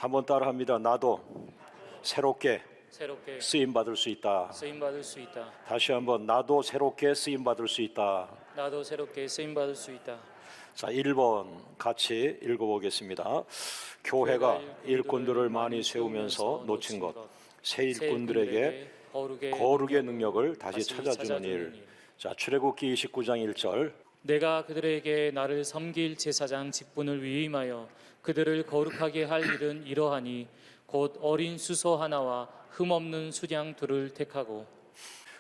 한번 따라합니다. 나도 새롭게 쓰임 받을 수 있다. 쓰임받을 수 있다. 다시 한번 나도 새롭게 쓰임 받을 수 있다. 나도 새롭게 쓰임받을 수 있다. 자, 1번 같이 읽어보겠습니다. 교회가 일꾼들을 많이 세우면서 놓친 것, 새 일꾼들에게 거룩의 능력을 다시 찾아주는 일. 자, 출애굽기 29장 1절. 내가 그들에게 나를 섬길 제사장 직분을 위임하여 그들을 거룩하게 할 일은 이러하니 곧 어린 수소 하나와 흠없는 수양 둘을 택하고.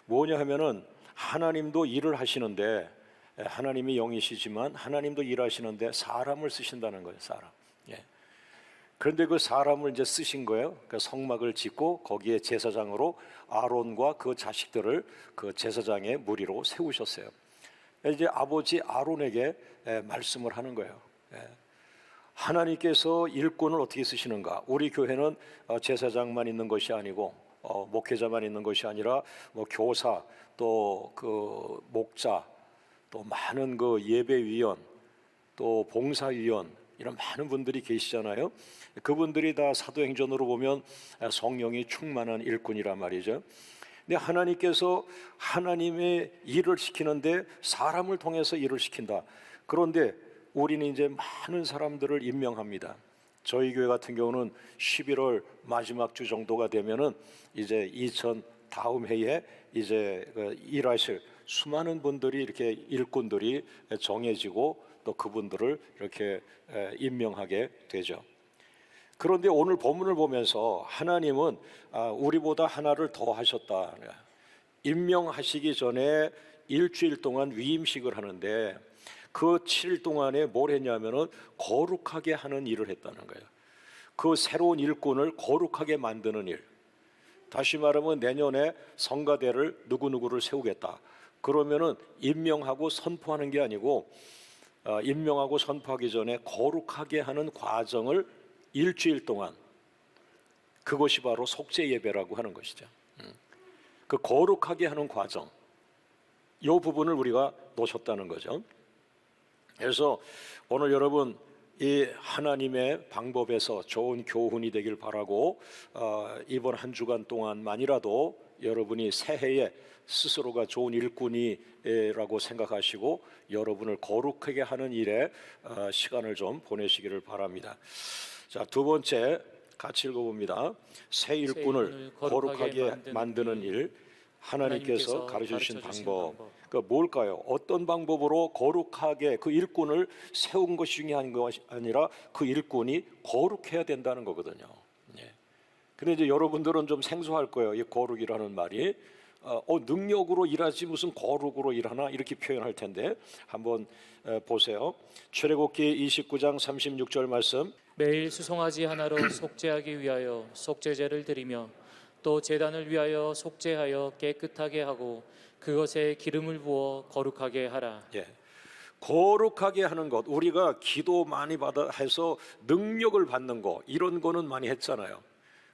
뭐냐 하면은 하나님도 일을 하시는데, 하나님이 영이시지만 하나님도 일하시는데 사람을 쓰신다는 거예요. 사람. 예. 그런데 그 사람을 이제 쓰신 거예요. 그 성막을 짓고 거기에 제사장으로 아론과 그 자식들을 그 제사장의 무리로 세우셨어요. 이제 아버지 아론에게 말씀을 하는 거예요. 하나님께서 일꾼을 어떻게 쓰시는가? 우리 교회는 제사장만 있는 것이 아니고 목회자만 있는 것이 아니라 뭐 교사, 또 그 목자, 또 많은 그 예배위원, 또 봉사위원, 이런 많은 분들이 계시잖아요. 그분들이 다 사도행전으로 보면 성령이 충만한 일꾼이란 말이죠. 근데 하나님께서 하나님의 일을 시키는데 사람을 통해서 일을 시킨다. 그런데 우리는 이제 많은 사람들을 임명합니다. 저희 교회 같은 경우는 11월 마지막 주 정도가 되면은 이제 2000 다음 해에 이제 일하실 수많은 분들이 이렇게 일꾼들이 정해지고 또 그분들을 이렇게 임명하게 되죠. 그런데 오늘 본문을 보면서 하나님은 우리보다 하나를 더 하셨다. 임명하시기 전에 일주일 동안 위임식을 하는데 그 7일 동안에 뭘 했냐면은 거룩하게 하는 일을 했다는 거예요. 그 새로운 일꾼을 거룩하게 만드는 일. 다시 말하면 내년에 성가대를 누구누구를 세우겠다. 그러면은 임명하고 선포하는 게 아니고 임명하고 선포하기 전에 거룩하게 하는 과정을 일주일 동안, 그것이 바로 속죄 예배라고 하는 것이죠. 그 거룩하게 하는 과정, 이 부분을 우리가 놓쳤다는 거죠. 그래서 오늘 여러분 이 하나님의 방법에서 좋은 교훈이 되길 바라고 이번 한 주간 동안만이라도 여러분이 새해에 스스로가 좋은 일꾼이라고 생각하시고 여러분을 거룩하게 하는 일에 시간을 좀 보내시기를 바랍니다. 자, 두 번째 같이 읽어봅니다. 새 일꾼을 거룩하게 만드는 일, 하나님께서 가르쳐주신 방법. 그 뭘까요? 어떤 방법으로 거룩하게 그 일꾼을 세운 것이 중요한 것이 아니라 그 일꾼이 거룩해야 된다는 거거든요. 근데 이제 여러분들은 좀 생소할 거예요. 이 거룩이라는 말이 능력으로 일하지 무슨 거룩으로 일하나 이렇게 표현할 텐데 한번 보세요. 출애굽기 29장 36절 말씀. 매일 수송아지 하나로 속죄하기 위하여 속죄제를 드리며 또 제단을 위하여 속죄하여 깨끗하게 하고 그것에 기름을 부어 거룩하게 하라. 예. 거룩하게 하는 것, 우리가 기도 많이 받아 해서 능력을 받는 거, 이런 거는 많이 했잖아요.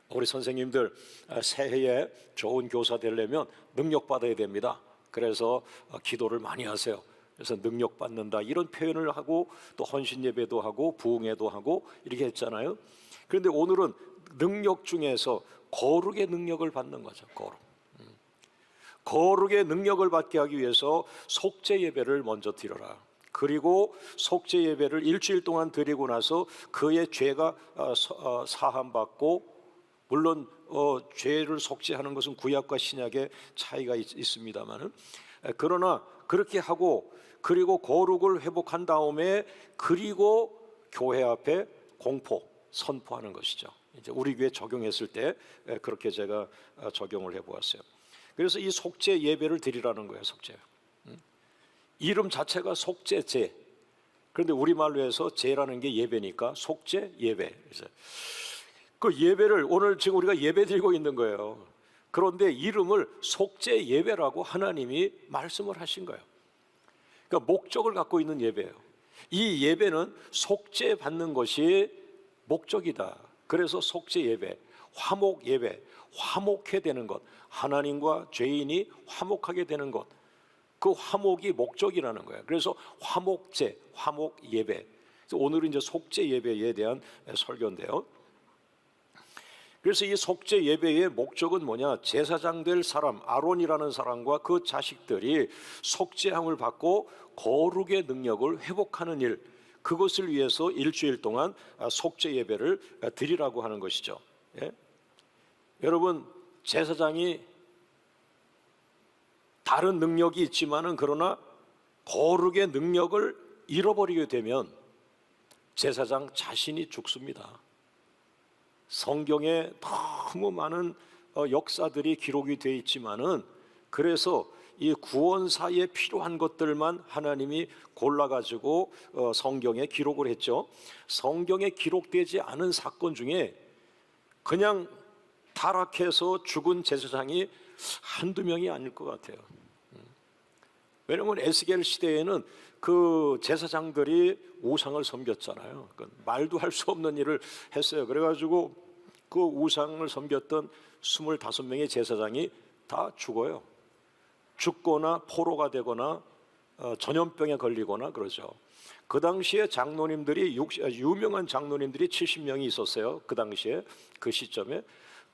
우리 선생님들 새해에 좋은 교사 되려면 능력 받아야 됩니다. 그래서 기도를 많이 하세요. 그래서 능력 받는다 이런 표현을 하고 또 헌신 예배도 하고 부흥회도 하고 이렇게 했잖아요. 그런데 오늘은 능력 중에서 거룩의 능력을 받는 거죠. 거룩의 능력을 받게 하기 위해서 속죄 예배를 먼저 드려라. 그리고 속죄 예배를 일주일 동안 드리고 나서 그의 죄가 사함받고, 물론 죄를 속죄하는 것은 구약과 신약의 차이가 있습니다만은, 그러나 그렇게 하고 그리고 거룩을 회복한 다음에 그리고 교회 앞에 선포하는 것이죠. 이제 우리 교회 적용했을 때 그렇게 제가 적용을 해보았어요. 그래서 이 속죄 예배를 드리라는 거예요. 속죄. 이름 자체가 속죄제. 그런데 우리말로 해서 제라는 게 예배니까 속죄 예배. 그 예배를 오늘 지금 우리가 예배 드리고 있는 거예요. 그런데 이름을 속죄 예배라고 하나님이 말씀을 하신 거예요. 그러니까 목적을 갖고 있는 예배예요. 이 예배는 속죄 받는 것이 목적이다. 그래서 속죄 예배, 화목 예배, 화목해 되는 것, 하나님과 죄인이 화목하게 되는 것, 그 화목이 목적이라는 거예요. 그래서 화목제, 화목 예배. 오늘은 이제 속죄 예배에 대한 설교인데요. 그래서 이 속죄 예배의 목적은 뭐냐? 제사장 될 사람 아론이라는 사람과 그 자식들이 속죄함을 받고 거룩의 능력을 회복하는 일, 그것을 위해서 일주일 동안 속죄 예배를 드리라고 하는 것이죠. 예? 여러분, 제사장이 다른 능력이 있지만은 그러나 거룩의 능력을 잃어버리게 되면 제사장 자신이 죽습니다. 성경에 너무 많은 역사들이 기록이 되어 있지만은 그래서 이 구원사에 필요한 것들만 하나님이 골라가지고 성경에 기록을 했죠. 성경에 기록되지 않은 사건 중에 그냥 타락해서 죽은 제사장이 한두 명이 아닐 것 같아요. 왜냐하면 에스겔 시대에는 그 제사장들이 우상을 섬겼잖아요. 말도 할 수 없는 일을 했어요. 그래가지고 그 우상을 섬겼던 25명의 제사장이 다 죽어요. 죽거나 포로가 되거나 전염병에 걸리거나 그러죠. 그 당시에 장로님들이 유명한 장로님들이 70명이 있었어요. 그 당시에 그 시점에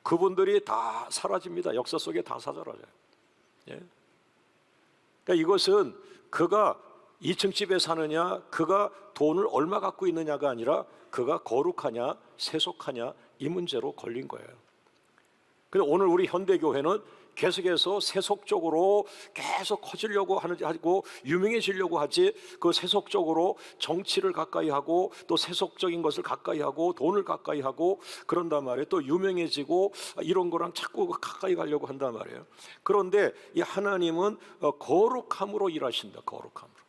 그분들이 다 사라집니다. 역사 속에 다 사라져요. 예? 그러니까 이것은 그가 2층 집에 사느냐, 그가 돈을 얼마 갖고 있느냐가 아니라 그가 거룩하냐, 세속하냐 이 문제로 걸린 거예요. 근데 오늘 우리 현대 교회는 계속해서 세속적으로 계속 커지려고 하고 유명해지려고 하지, 그 세속적으로 정치를 가까이 하고 또 세속적인 것을 가까이 하고 돈을 가까이 하고 그런단 말이에요. 또 유명해지고 이런 거랑 자꾸 가까이 가려고 한단 말이에요. 그런데 이 하나님은 거룩함으로 일하신다. 거룩함으로.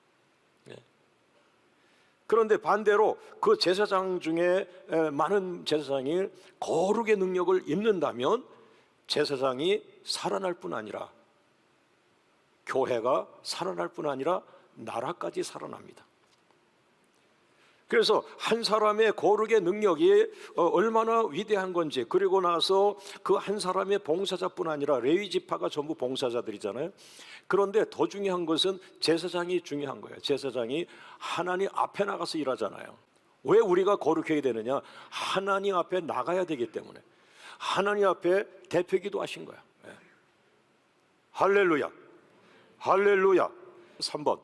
그런데 반대로 그 제사장 중에 많은 제사장이 거룩의 능력을 입는다면 제사장이 살아날 뿐 아니라 교회가 살아날 뿐 아니라 나라까지 살아납니다. 그래서 한 사람의 거룩의 능력이 얼마나 위대한 건지, 그리고 나서 그 한 사람의 봉사자뿐 아니라 레위 지파가 전부 봉사자들이잖아요. 그런데 더 중요한 것은 제사장이 중요한 거예요. 제사장이 하나님 앞에 나가서 일하잖아요. 왜 우리가 거룩해야 되느냐? 하나님 앞에 나가야 되기 때문에. 하나님 앞에 대표기도 하신 거야. 예. 할렐루야, 할렐루야. 3번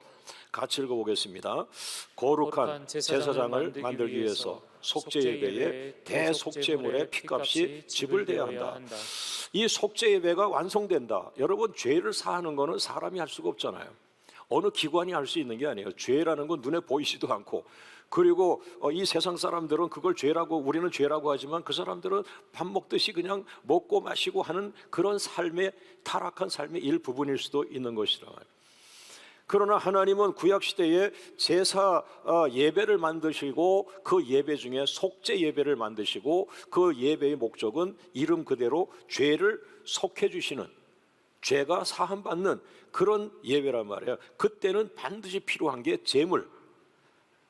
같이 읽어보겠습니다. 거룩한 제사장을 만들기 위해서 속죄 예배에 대속죄물의 피값이 지불되어야 한다. 이 속죄 예배가 완성된다. 여러분, 죄를 사하는 것은 사람이 할 수가 없잖아요. 어느 기관이 할 수 있는 게 아니에요. 죄라는 건 눈에 보이지도 않고, 그리고 이 세상 사람들은 그걸 죄라고, 우리는 죄라고 하지만 그 사람들은 밥 먹듯이 그냥 먹고 마시고 하는 그런 삶의, 타락한 삶의 일부분일 수도 있는 것이라 말이에요. 그러나 하나님은 구약시대에 제사 예배를 만드시고 그 예배 중에 속죄 예배를 만드시고 그 예배의 목적은 이름 그대로 죄를 속해 주시는, 죄가 사함받는 그런 예배란 말이에요. 그때는 반드시 필요한 게 제물,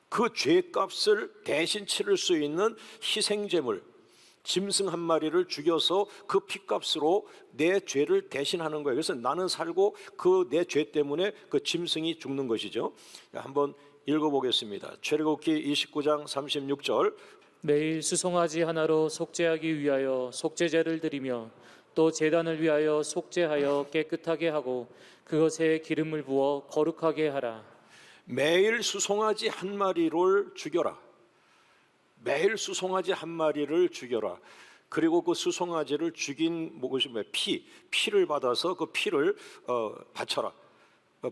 그 죄값을 대신 치를 수 있는 희생제물, 짐승 한 마리를 죽여서 그 피값으로 내 죄를 대신하는 거예요. 그래서 나는 살고 그 내 죄 때문에 그 짐승이 죽는 것이죠. 한번 읽어보겠습니다. 출애굽기 29장 36절. 매일 수송아지 하나로 속죄하기 위하여 속죄제를 드리며 또 제단을 위하여 속죄하여 깨끗하게 하고 그것에 기름을 부어 거룩하게 하라. 매일 수송아지 한 마리를 죽여라. 매일 수송아지 한 마리를 죽여라. 그리고 그 수송아지를 죽인 것이 뭐예요? 피를 받아서 그 피를 바쳐라.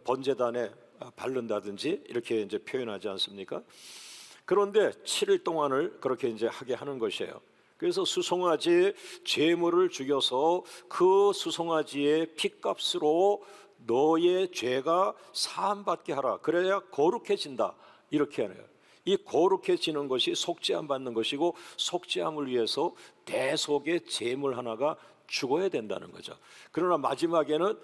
번제단에 바른다든지 이렇게 이제 표현하지 않습니까? 그런데 7일 동안을 그렇게 이제 하게 하는 것이에요. 그래서 수송아지 제물을 죽여서 그 수송아지의 피값으로 너의 죄가 사함받게 하라. 그래야 거룩해진다. 이렇게 하네요. 이 거룩해지는 것이 속죄함 받는 것이고, 속죄함을 위해서 대속의 제물 하나가 죽어야 된다는 거죠. 그러나 마지막에는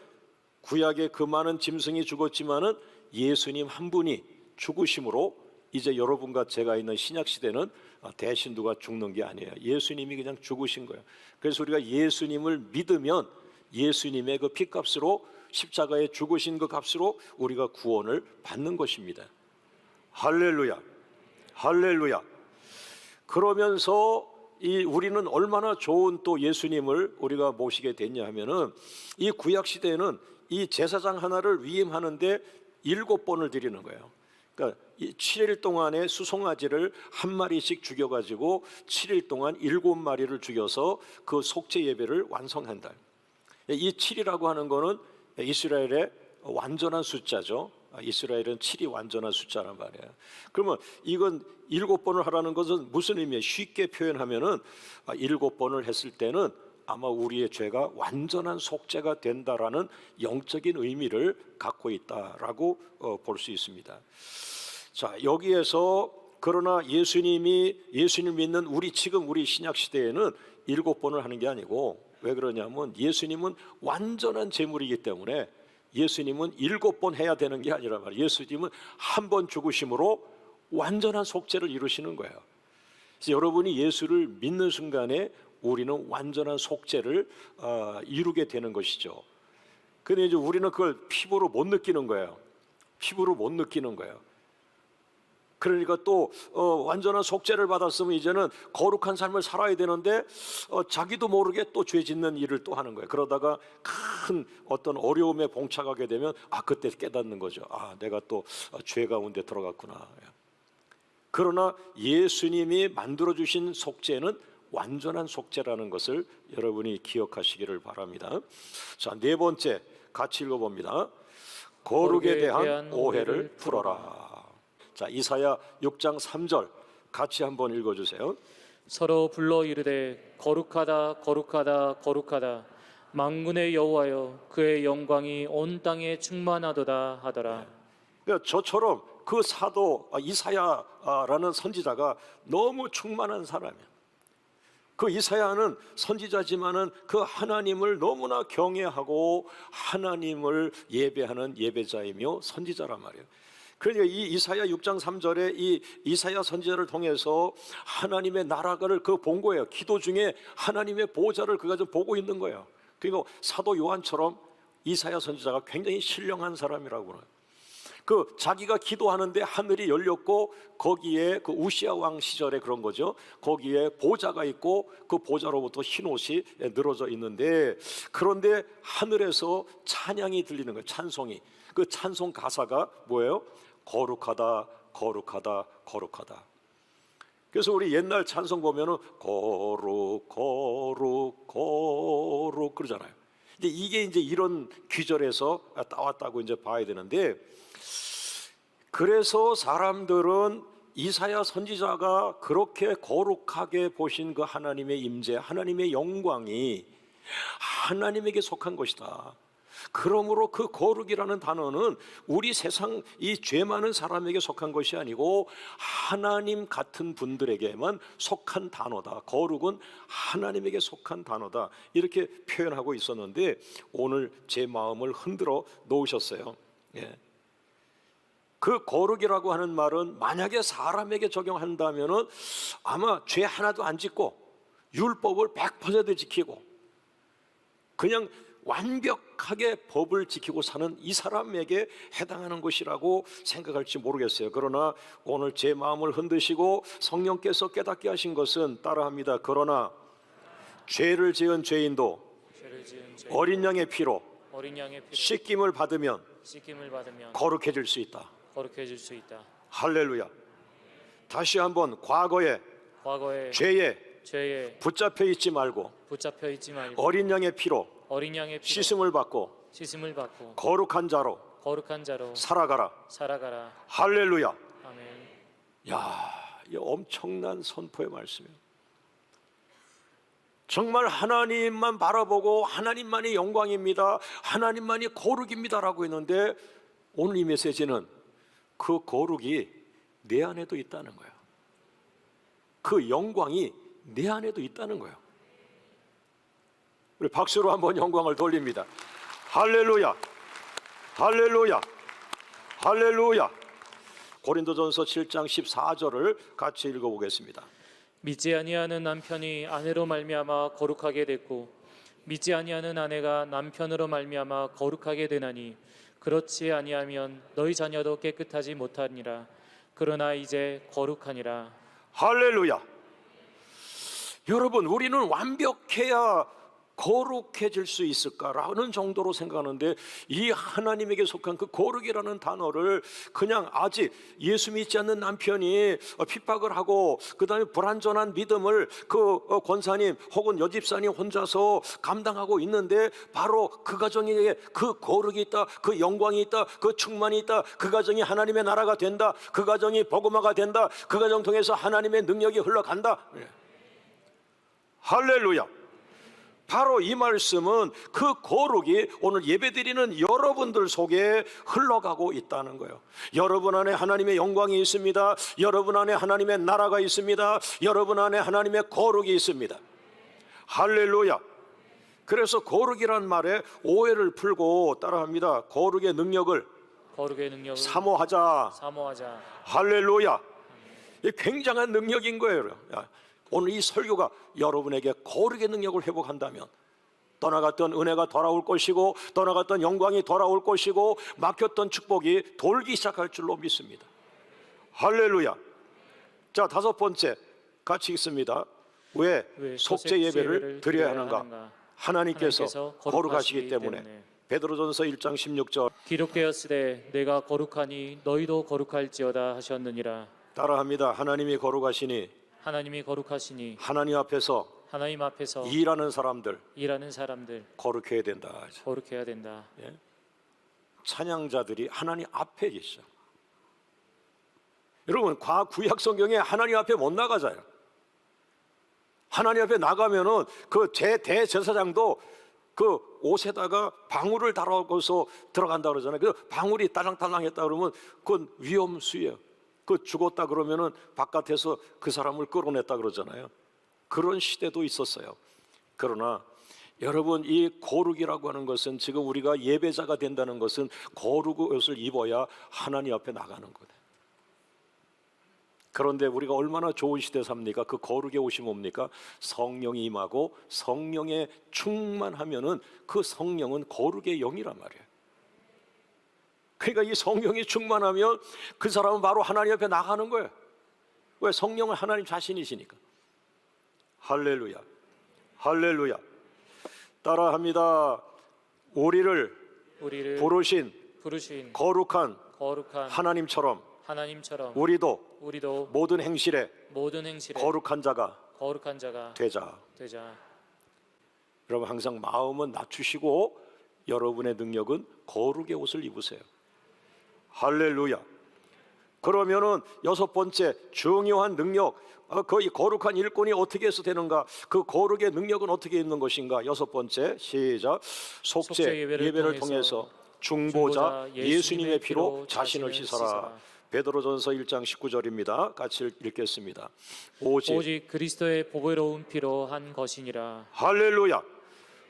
구약의 그 많은 짐승이 죽었지만은 예수님 한 분이 죽으심으로 이제 여러분과 제가 있는 신약 시대는 대신 누가 죽는 게 아니에요. 예수님이 그냥 죽으신 거예요. 그래서 우리가 예수님을 믿으면 예수님의 그 피값으로, 십자가에 죽으신 그 값으로 우리가 구원을 받는 것입니다. 할렐루야, 할렐루야. 그러면서 우리는 얼마나 좋은 또 예수님을 우리가 모시게 됐냐 하면은 이 구약 시대에는 이 제사장 하나를 위임하는데 7번을 드리는 거예요. 그러니까 7일 동안에 수송아지를 한 마리씩 죽여가지고 7일 동안 7마리를 죽여서 그 속죄 예배를 완성한다. 이 7이라고 하는 거는 이스라엘의 완전한 숫자죠. 이스라엘은 7이 완전한 숫자란 말이에요. 그러면 이건 7번을 하라는 것은 무슨 의미예요? 쉽게 표현하면은 7번을 했을 때는 아마 우리의 죄가 완전한 속죄가 된다라는 영적인 의미를 갖고 있다라고 볼 수 있습니다. 자, 여기에서 그러나 예수님 믿는 지금 우리 신약 시대에는 7번을 하는 게 아니고, 왜 그러냐면 예수님은 완전한 제물이기 때문에 예수님은 7번 해야 되는 게 아니라 말이에요. 예수님은 한 번 죽으심으로 완전한 속죄를 이루시는 거예요. 그래서 여러분이 예수를 믿는 순간에 우리는 완전한 속죄를 이루게 되는 것이죠. 근데 이제 우리는 그걸 피부로 못 느끼는 거예요. 피부로 못 느끼는 거예요. 그러니까 또 완전한 속죄를 받았으면 이제는 거룩한 삶을 살아야 되는데 자기도 모르게 또 죄 짓는 일을 또 하는 거예요. 그러다가 큰 어떤 어려움에 봉착하게 되면 그때 깨닫는 거죠. 내가 또 죄 가운데 들어갔구나. 그러나 예수님이 만들어주신 속죄는 완전한 속죄라는 것을 여러분이 기억하시기를 바랍니다. 자, 4번째 같이 읽어봅니다. 거룩에 대한 오해를 풀어라. 자, 이사야 6장 3절 같이 한번 읽어주세요. 서로 불러 이르되 거룩하다 거룩하다 거룩하다 만군의 여호와여 그의 영광이 온 땅에 충만하도다 하더라. 그러니까 저처럼 그 사도 이사야라는 선지자가 너무 충만한 사람이에요. 그 이사야는 선지자지만은 그 하나님을 너무나 경외하고 하나님을 예배하는 예배자이며 선지자란 말이에요. 그러니까 이 이사야 6장 3절에 이 이사야 선지자를 통해서 하나님의 나라를 본 거예요. 기도 중에 하나님의 보좌를 그가 좀 보고 있는 거예요. 그리고 사도 요한처럼 이사야 선지자가 굉장히 신령한 사람이라고 그래요. 자기가 기도하는데 하늘이 열렸고 거기에 그 우시아 왕 시절에 그런 거죠. 거기에 보좌가 있고 그 보좌로부터 흰 옷이 늘어져 있는데, 그런데 하늘에서 찬양이 들리는 거예요. 찬송이. 그 찬송 가사가 뭐예요? 거룩하다 거룩하다 거룩하다. 그래서 우리 옛날 찬송 보면은 거룩 거룩 거룩 그러잖아요. 근데 이게 이제 이런 귀절에서 따왔다고 이제 봐야 되는데, 그래서 사람들은 이사야 선지자가 그렇게 거룩하게 보신 그 하나님의 임재, 하나님의 영광이 하나님에게 속한 것이다. 그러므로 그 거룩이라는 단어는 우리 세상 이 죄 많은 사람에게 속한 것이 아니고 하나님 같은 분들에게만 속한 단어다. 거룩은 하나님에게 속한 단어다. 이렇게 표현하고 있었는데 오늘 제 마음을 흔들어 놓으셨어요. 그 거룩이라고 하는 말은 만약에 사람에게 적용한다면은 아마 죄 하나도 안 짓고 율법을 100% 지키고 그냥 완벽하게 법을 지키고 사는 이 사람에게 해당하는 것이라고 생각할지 모르겠어요. 그러나 오늘 제 마음을 흔드시고 성령께서 깨닫게 하신 것은 따라합니다. 그러나 죄를 지은 죄인도 어린 양의 피로 씻김을 받으면 거룩해질 수 있다. 할렐루야. 다시 한번 과거에 죄에 붙잡혀 있지 말고 어린 양의 피로 씻음을 받고 거룩한 자로 살아가라. 할렐루야. 아멘. 야, 이 엄청난 선포의 말씀이에요. 정말 하나님만 바라보고 하나님만이 영광입니다, 하나님만이 거룩입니다라고 했는데 오늘 이 메시지는 그 거룩이 내 안에도 있다는 거예요. 그 영광이 내 안에도 있다는 거예요. 우리 박수로 한번 영광을 돌립니다. 할렐루야, 할렐루야, 할렐루야. 고린도전서 7장 14절을 같이 읽어보겠습니다. 믿지 아니하는 남편이 아내로 말미암아 거룩하게 됐고 믿지 아니하는 아내가 남편으로 말미암아 거룩하게 되나니 그렇지 아니하면 너희 자녀도 깨끗하지 못하니라. 그러나 이제 거룩하니라. 할렐루야. 여러분, 우리는 완벽해야 거룩해질 수 있을까라는 정도로 생각하는데, 이 하나님에게 속한 그 거룩이라는 단어를 그냥 아직 예수 믿지 않는 남편이 핍박을 하고 그 다음에 불완전한 믿음을 그 권사님 혹은 여집사님 혼자서 감당하고 있는데, 바로 그 가정에 그 거룩이 있다, 그 영광이 있다, 그 충만이 있다, 그 가정이 하나님의 나라가 된다, 그 가정이 복음화가 된다, 그 가정 통해서 하나님의 능력이 흘러간다. 할렐루야. 바로 이 말씀은 그 거룩이 오늘 예배드리는 여러분들 속에 흘러가고 있다는 거예요. 여러분 안에 하나님의 영광이 있습니다. 여러분 안에 하나님의 나라가 있습니다. 여러분 안에 하나님의 거룩이 있습니다. 할렐루야. 그래서 거룩이란 말에 오해를 풀고 따라합니다. 거룩의 능력을 사모하자. 할렐루야. 이 굉장한 능력인 거예요. 오늘 이 설교가 여러분에게 거룩의 능력을 회복한다면 떠나갔던 은혜가 돌아올 것이고, 떠나갔던 영광이 돌아올 것이고, 막혔던 축복이 돌기 시작할 줄로 믿습니다. 할렐루야. 자, 다섯 번째 같이 읽습니다. 왜 속죄 예배를 드려야 하는가? 하나님께서 거룩하시기 때문에. 베드로전서 1장 16절 기록되었으되 내가 거룩하니 너희도 거룩할지어다 하셨느니라. 따라합니다. 하나님이 거룩하시니 하나님 앞에서 일하는 사람들 거룩해야 된다. 예? 찬양자들이 하나님 앞에 계셔. 여러분, 구약 성경에 하나님 앞에 못 나가잖아요. 하나님 앞에 나가면은 그 대제사장도 그 옷에다가 방울을 달아서 들어간다 그러잖아요. 그 방울이 딸랑딸랑했다 그러면 그건 위험수예요. 그 죽었다 그러면은 바깥에서 그 사람을 끌어냈다 그러잖아요. 그런 시대도 있었어요. 그러나 여러분, 이 거룩이라고 하는 것은, 지금 우리가 예배자가 된다는 것은 거룩의 옷을 입어야 하나님 앞에 나가는 거예요. 그런데 우리가 얼마나 좋은 시대 삽니까? 그 거룩의 옷이 뭡니까? 성령이 임하고 성령에 충만하면은 그 성령은 거룩의 영이란 말이에요. 그러니까 이 성령이 충만하면 그 사람은 바로 하나님 앞에 나가는 거예요. 왜? 성령은 하나님 자신이시니까. 할렐루야. 할렐루야. 따라합니다. 우리를 부르신 거룩한 하나님처럼 우리도 모든 행실에 거룩한 자가 되자. 여러분, 항상 마음은 낮추시고 여러분의 능력은 거룩의 옷을 입으세요. 할렐루야. 그러면은 여섯 번째, 중요한 능력, 그 거룩한 일꾼이 어떻게 해서 되는가? 그 거룩의 능력은 어떻게 있는 것인가? 여섯 번째, 시작. 속죄 예배를 통해서 중보자 예수님의 피로 자신을 씻어라. 베드로전서 1장 19절입니다. 같이 읽겠습니다. 오직 그리스도의 보배로운 피로 한 것이니라. 할렐루야.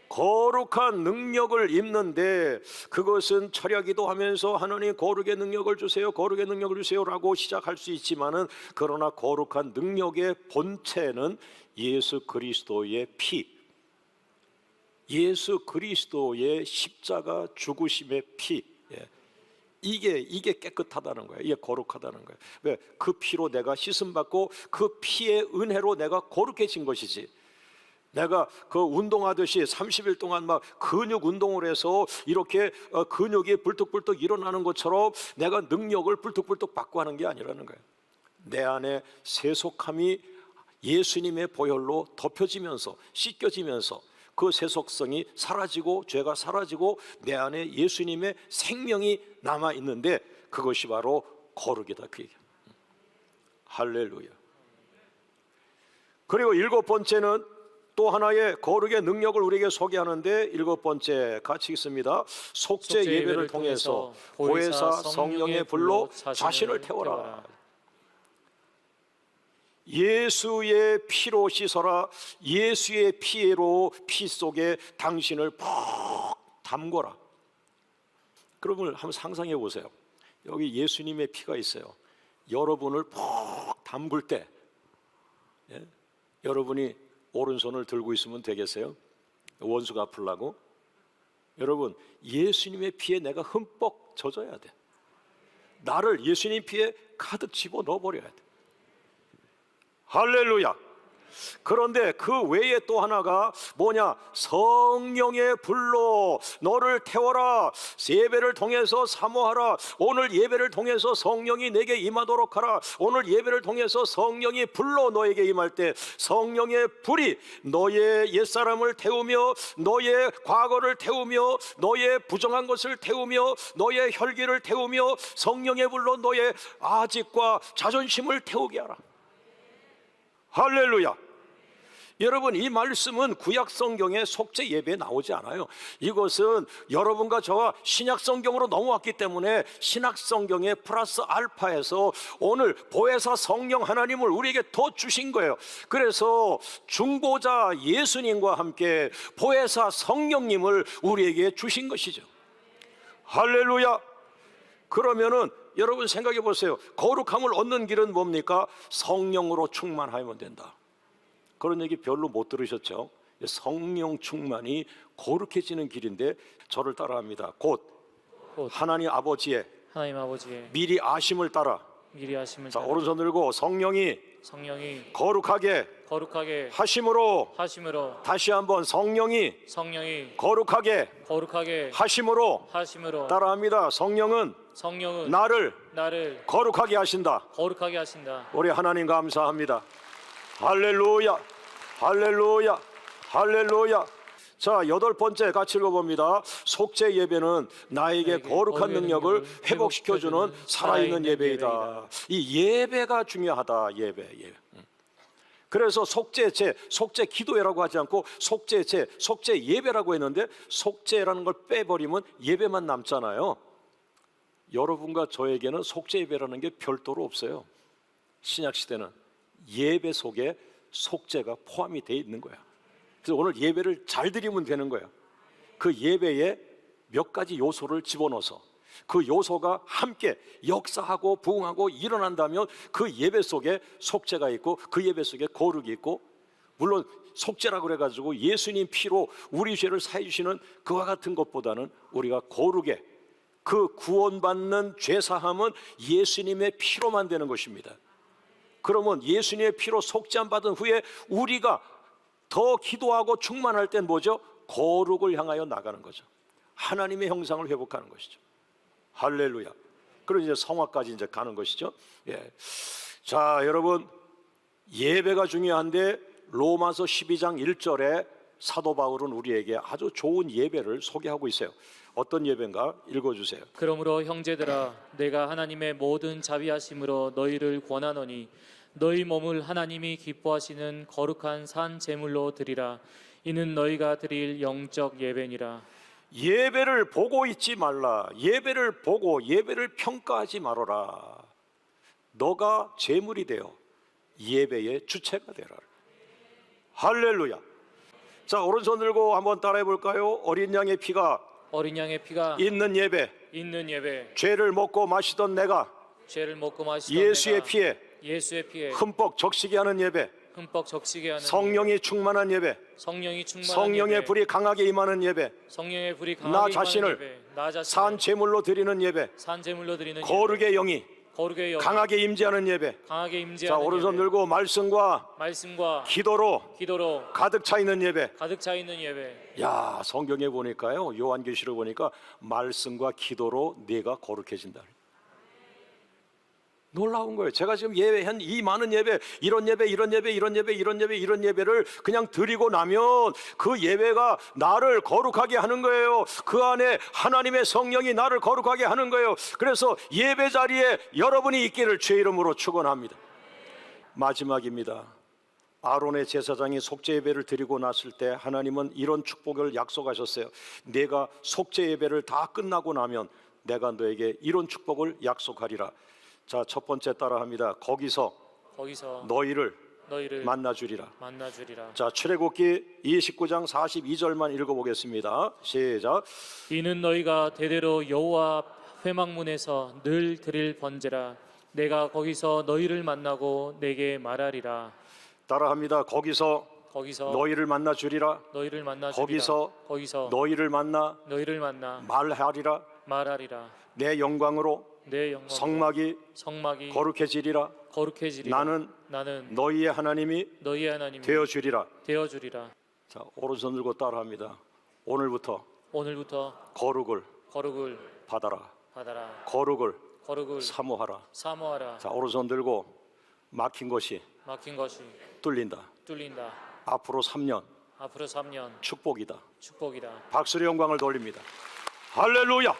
거룩한 능력을 입는데, 그것은 철야기도 하면서 하나님 거룩의 능력을 주세요, 거룩의 능력을 주세요라고 시작할 수 있지만은, 그러나 거룩한 능력의 본체는 예수 그리스도의 피, 예수 그리스도의 십자가 죽으심의 피, 이게 깨끗하다는 거예요. 이게 거룩하다는 거예요. 왜? 그 피로 내가 씻음 받고 그 피의 은혜로 내가 거룩해진 것이지. 내가 그 운동하듯이 30일 동안 막 근육 운동을 해서 이렇게 근육이 불뚝불뚝 일어나는 것처럼 내가 능력을 불뚝불뚝 받고 하는 게 아니라는 거예요. 내 안에 세속함이 예수님의 보혈로 덮여지면서 씻겨지면서 그 세속성이 사라지고 죄가 사라지고 내 안에 예수님의 생명이 남아 있는데, 그것이 바로 거룩이다, 그 얘기야. 할렐루야. 그리고 일곱 번째는 또 하나의 거룩의 능력을 우리에게 소개하는데, 일곱 번째 같이 읽습니다. 속죄 예배를 통해서 보혜사 성령의 불로 자신을 태워라. 예수의 피로 씻어라. 예수의 피로 피 속에 당신을 푹 담궈라. 여러분, 한번 상상해 보세요. 여기 예수님의 피가 있어요. 여러분을 푹 담글 때, 여러분이 오른손을 들고 있으면 되겠어요? 원수가 아플라고? 여러분, 예수님의 피에 내가 흠뻑 젖어야 돼. 나를 예수님 피에 가득 집어 넣어버려야 돼. 할렐루야. 그런데 그 외에 또 하나가 뭐냐? 성령의 불로 너를 태워라. 예배를 통해서 사모하라. 오늘 예배를 통해서 성령이 내게 임하도록 하라. 오늘 예배를 통해서 성령이 불로 너에게 임할 때 성령의 불이 너의 옛사람을 태우며 너의 과거를 태우며 너의 부정한 것을 태우며 너의 혈기를 태우며 성령의 불로 너의 아직과 자존심을 태우게 하라. 할렐루야. 여러분, 이 말씀은 구약 성경의 속죄 예배에 나오지 않아요. 이것은 여러분과 저와 신약 성경으로 넘어왔기 때문에 신약 성경의 플러스 알파에서 오늘 보혜사 성령 하나님을 우리에게 더 주신 거예요. 그래서 중보자 예수님과 함께 보혜사 성령님을 우리에게 주신 것이죠. 할렐루야. 그러면은 여러분 생각해 보세요. 거룩함을 얻는 길은 뭡니까? 성령으로 충만하면 된다. 그런 얘기 별로 못 들으셨죠? 성령 충만이 거룩해지는 길인데 저를 따라합니다. 곧 하나님 아버지의 미리 아심을 따라. 자, 오른손 들고 성령이 거룩하게 하심으로. 다시 한번 성령이 거룩하게 하심으로. 따라합니다. 성령은 나를 거룩하게 하신다. 우리 하나님 감사합니다. 할렐루야, 할렐루야, 할렐루야. 자, 8번째 같이 읽어봅니다. 속죄 예배는 나에게 거룩한 능력을 회복시켜주는 살아있는 예배이다. 이 예배가 중요하다. 예배. 그래서 속죄제, 속죄 기도회라고 하지 않고 속죄제, 속죄 예배라고 했는데 속죄라는 걸 빼버리면 예배만 남잖아요. 여러분과 저에게는 속죄 예배라는 게 별도로 없어요. 신약 시대는 예배 속에 속죄가 포함이 되어 있는 거야. 그래서 오늘 예배를 잘 드리면 되는 거야. 그 예배에 몇 가지 요소를 집어넣어서 그 요소가 함께 역사하고 부흥하고 일어난다면 그 예배 속에 속죄가 있고 그 예배 속에 거룩이 있고, 물론 속죄라고 그래가지고 예수님 피로 우리 죄를 사해 주시는 그와 같은 것보다는 우리가 거룩에, 그 구원받는 죄사함은 예수님의 피로만 되는 것입니다. 그러면 예수님의 피로 속죄함 받은 후에 우리가 더 기도하고 충만할 땐 뭐죠? 거룩을 향하여 나가는 거죠. 하나님의 형상을 회복하는 것이죠. 할렐루야. 그리고 이제 성화까지 이제 가는 것이죠. 예. 자, 여러분, 예배가 중요한데 로마서 12장 1절에 사도 바울은 우리에게 아주 좋은 예배를 소개하고 있어요. 어떤 예배인가 읽어주세요. 그러므로 형제들아, 내가 하나님의 모든 자비하심으로 너희를 권하노니 너희 몸을 하나님이 기뻐하시는 거룩한 산 제물로 드리라. 이는 너희가 드릴 영적 예배니라. 예배를 보고 있지 말라. 예배를 보고 예배를 평가하지 말아라. 너가 제물이 되어 예배의 주체가 되라. 할렐루야. 자, 오른손 들고 한번 따라해 볼까요? 어린 양의 피가 있는 예배. 죄를 먹고 마시던 내가 예수의 피에 흠뻑 적시게 하는 예배. 성령이 충만한 예배. 성령의 불이 강하게 임하는 예배. 나 자신을 산 제물로 드리는 예배. 거룩의 영이 강하게 임재하는 예배. 자, 오른손 들고 말씀과 기도로 가득 차 있는 예배. 야, 성경에 보니까요, 요한계시록 보니까 말씀과 기도로 내가 거룩해진다. 놀라운 거예요. 제가 지금 예배한 이 많은 예배, 이런 예배를 그냥 드리고 나면 그 예배가 나를 거룩하게 하는 거예요. 그 안에 하나님의 성령이 나를 거룩하게 하는 거예요. 그래서 예배 자리에 여러분이 있기를 주의 이름으로 축원합니다. 마지막입니다. 아론의 제사장이 속죄 예배를 드리고 났을 때 하나님은 이런 축복을 약속하셨어요. 내가 속죄 예배를 다 끝나고 나면 내가 너에게 이런 축복을 약속하리라. 자, 첫 번째 따라합니다. 거기서 너희를 만나주리라. 자, 출애굽기 29장 42절만 읽어보겠습니다. 시작. 이는 너희가 대대로 여호와 회막문에서 늘 드릴 번제라. 내가 거기서 너희를 만나고 내게 말하리라. 따라합니다. 거기서 너희를 만나주리라. 거기서 너희를 만나 말하리라. 내 영광으로 성막이 거룩해지리라. 나는 너희의 하나님이 너희의 하나님이 되어주리라. 되어주리라. 자, 오른손 들고 따라합니다. 오늘부터 오늘부터 거룩을 거룩을 받아라. 받아라. 거룩을 거룩을 사모하라. 사모하라. 자, 오른손 들고 막힌 것이 막힌 것이 뚫린다. 뚫린다. 앞으로 3년 앞으로 3년 축복이다. 축복이다. 박수로 영광을 돌립니다. 할렐루야.